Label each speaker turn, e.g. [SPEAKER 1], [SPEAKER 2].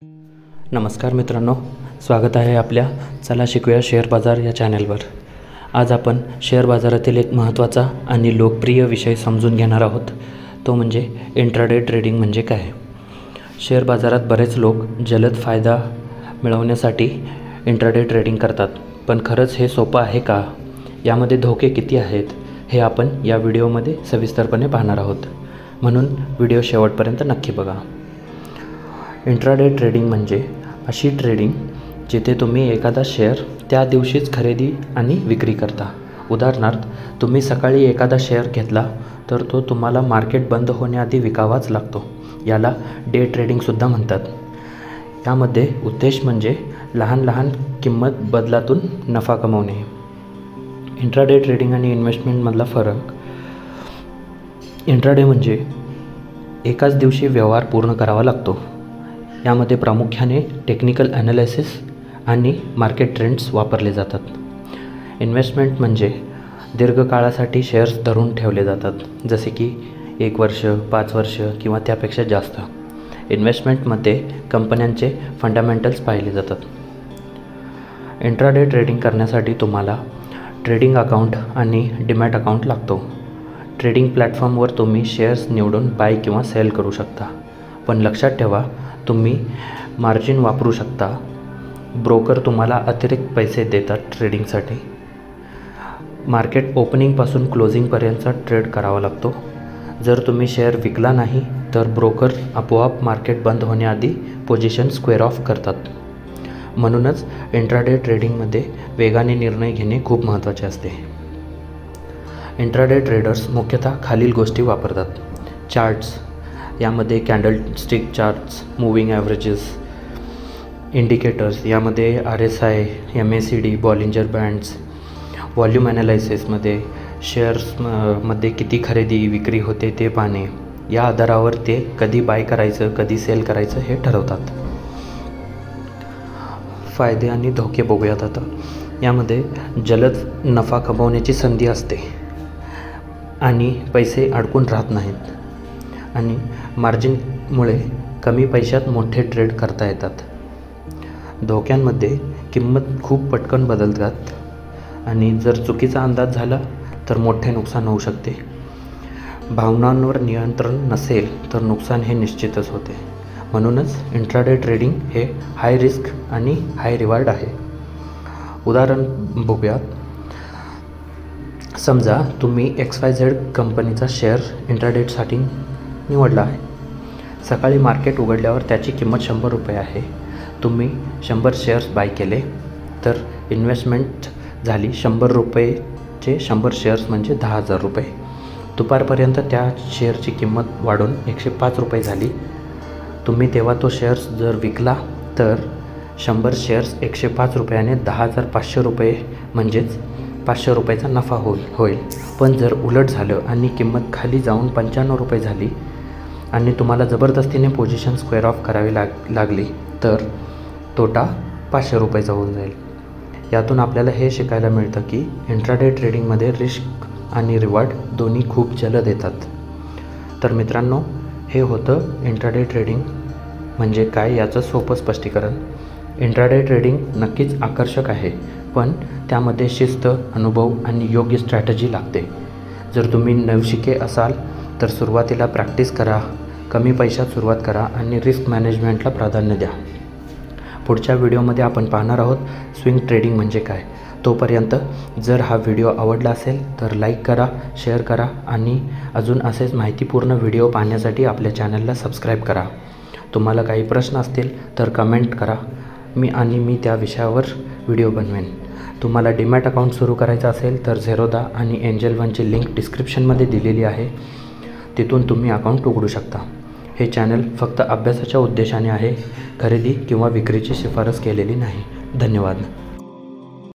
[SPEAKER 1] नमस्कार मित्रांनो, स्वागत आहे आपल्या चला शिकूया शेअर बाजार या चॅनलवर। आज आपण शेअर बाजारातील एक महत्त्वाचा आणि लोकप्रिय विषय समजून घेणार आहोत, तो म्हणजे इंट्राडे ट्रेडिंग म्हणजे काय। शेअर बाजारात बरेच लोक जलद फायदा मिळवण्यासाठी इंट्राडे ट्रेडिंग करतात, पण खरंच हे सोपं आहे का? यामध्ये धोके किती आहेत हे आपण या व्हिडिओमध्ये सविस्तरपणे पाहणार आहोत, म्हणून व्हिडिओ शेवटपर्यंत नक्की बघा। इंट्राडे ट्रेडिंग म्हणजे अशी ट्रेडिंग जिथे तुम्ही एखादा शेअर त्या दिवशीच खरेदी आणि विक्री करता। उदाहरणार्थ, तुम्ही सकाळी एखादा शेअर घेतला तर तो तुम्हाला मार्केट बंद होण्याआधी विकावाच लागतो। याला डे ट्रेडिंगसुद्धा म्हणतात। यामध्ये उद्देश म्हणजे लहान लहान किंमत बदलातून नफा कमवणे। इंट्राडे ट्रेडिंग आणि इन्व्हेस्टमेंटमधला फरक। इंट्राडे म्हणजे एकाच दिवशी व्यवहार पूर्ण करावा लागतो। यामध्ये प्रामुख्याने टेक्निकल ॲनालिसिस आणि मार्केट ट्रेंड्स वापरले जातात। इन्व्हेस्टमेंट म्हणजे दीर्घकाळासाठी शेअर्स धरून ठेवले जातात, जसे की 1 वर्ष, 5 वर्ष किंवा त्यापेक्षा जास्त। इन्व्हेस्टमेंटमध्ये कंपन्यांचे फंडामेंटल्स पाहिले जातात। इंट्राडे ट्रेडिंग करण्यासाठी तुम्हाला ट्रेडिंग अकाउंट आणि डीमॅट अकाउंट लागतो। ट्रेडिंग प्लॅटफॉर्मवर तुम्ही शेअर्स निवडून बाय किंवा सेल करू शकता, पण लक्षात ठेवा, तुम्ही मार्जिन वापरू शकता। ब्रोकर तुम्हाला अतिरिक्त पैसे देतात ट्रेडिंगसाठी। मार्केट ओपनिंगपासून क्लोजिंगपर्यंतचा ट्रेड करावा लागतो। जर तुम्ही शेअर विकला नाही तर ब्रोकर आपोआप मार्केट बंद होण्याआधी पोझिशन स्क्वेअर ऑफ करतात। म्हणूनच इंट्राडे ट्रेडिंगमध्ये वेगाने निर्णय घेणे खूप महत्त्वाचे असते। इंट्राडे ट्रेडर्स मुख्यतः खालील गोष्टी वापरतात। चार्ट्स, यामध्ये candlestick charts, moving averages, indicators, यामध्ये RSI, MACD, Bollinger bands. Volume ॲनालायसिसमध्ये शेअर्स मध्ये किती खरेदी विक्री होते ते पाहणे। या आधारावर ते कधी बाय करायचं कधी सेल करायचं हे ठरवतात। फायदे आणि धोके बघूयात आता। यामध्ये जलद नफा कमवण्याची संधी असते आणि पैसे अडकून राहत नाहीत, आणि मार्जिनमुळे कमी पैशात मोठे ट्रेड करता येतात। धोक्यांमध्ये किंमत खूप पटकन बदलतात, आणि जर चुकीचा अंदाज झाला तर मोठे नुकसान होऊ शकते। भावनांवर नियंत्रण नसेल तर नुकसान हे निश्चितच होते। म्हणूनच इंट्राडे ट्रेडिंग हे हाय रिस्क आणि हाय रिवॉर्ड आहे। उदाहरण बघूयात। समजा तुम्ही XYZ कंपनीचा शेअर इंट्राडेसाठी निवडला आहे। सकाळी मार्केट उघडल्यावर त्याची किंमत 100 रुपये आहे। तुम्ही 100 शेअर्स बाय केले तर इन्व्हेस्टमेंट झाली 100 रुपयेचे 100 शेअर्स म्हणजे 10,000 रुपये। दुपारपर्यंत त्या शेअरची किंमत वाढून 105 रुपये झाली। तुम्ही तेव्हा तो शेअर्स जर विकला तर 100 शेअर्स 105 रुपयाने 10,500 रुपये म्हणजेच 500 रुपयाचा नफा होईल। पण जर उलट झालं आणि किंमत खाली जाऊन 95 रुपये झाली आणि तुम्हाला जबरदस्तीने पोझिशन स्क्वेअर ऑफ करावी लागली तर तोटा 500 रुपयाचा होऊन जाईल। यातून आपल्याला हे शिकायला मिळतं की इंट्राडे ट्रेडिंगमध्ये रिस्क आणि रिवॉर्ड दोन्ही खूप जलद येतात। तर मित्रांनो, हे होतं इंट्राडे ट्रेडिंग म्हणजे काय याचं सोपं स्पष्टीकरण। इंट्राडे ट्रेडिंग नक्कीच आकर्षक आहे, पण त्यामध्ये शिस्त, अनुभव आणि योग्य स्ट्रॅटजी लागते। जर तुम्ही नवशिके असाल तर सुरुवातीला प्रॅक्टिस करा, कमी पैशात सुरुवात करा आणि रिस्क मॅनेजमेंटला प्राधान्य द्या। पुढच्या व्हिडिओमध्ये आपण पाहणार आहोत स्विंग ट्रेडिंग म्हणजे काय। तोपर्यंत जर हा व्हिडिओ आवडला असेल तर लाईक करा, शेअर करा आणि अजून असेच माहितीपूर्ण व्हिडिओ पाहण्यासाठी आपल्या चॅनलला सबस्क्राईब करा। तुम्हाला काही प्रश्न असतील तर कमेंट करा, मी त्या विषयावर व्हिडिओ बनवेन। तुम्हाला डीमॅट अकाउंट सुरू करायचं असेल तर झेरोदा आणि एंजल वनची लिंक डिस्क्रिप्शनमध्ये दिलेली आहे, तिथून तुम्ही अकाउंट उघडू शकता। हे चॅनल फक्त अभ्यासाच्या उद्देशाने आहे, खरेदी किंवा विक्रीची शिफारस केलेली नाही। धन्यवाद।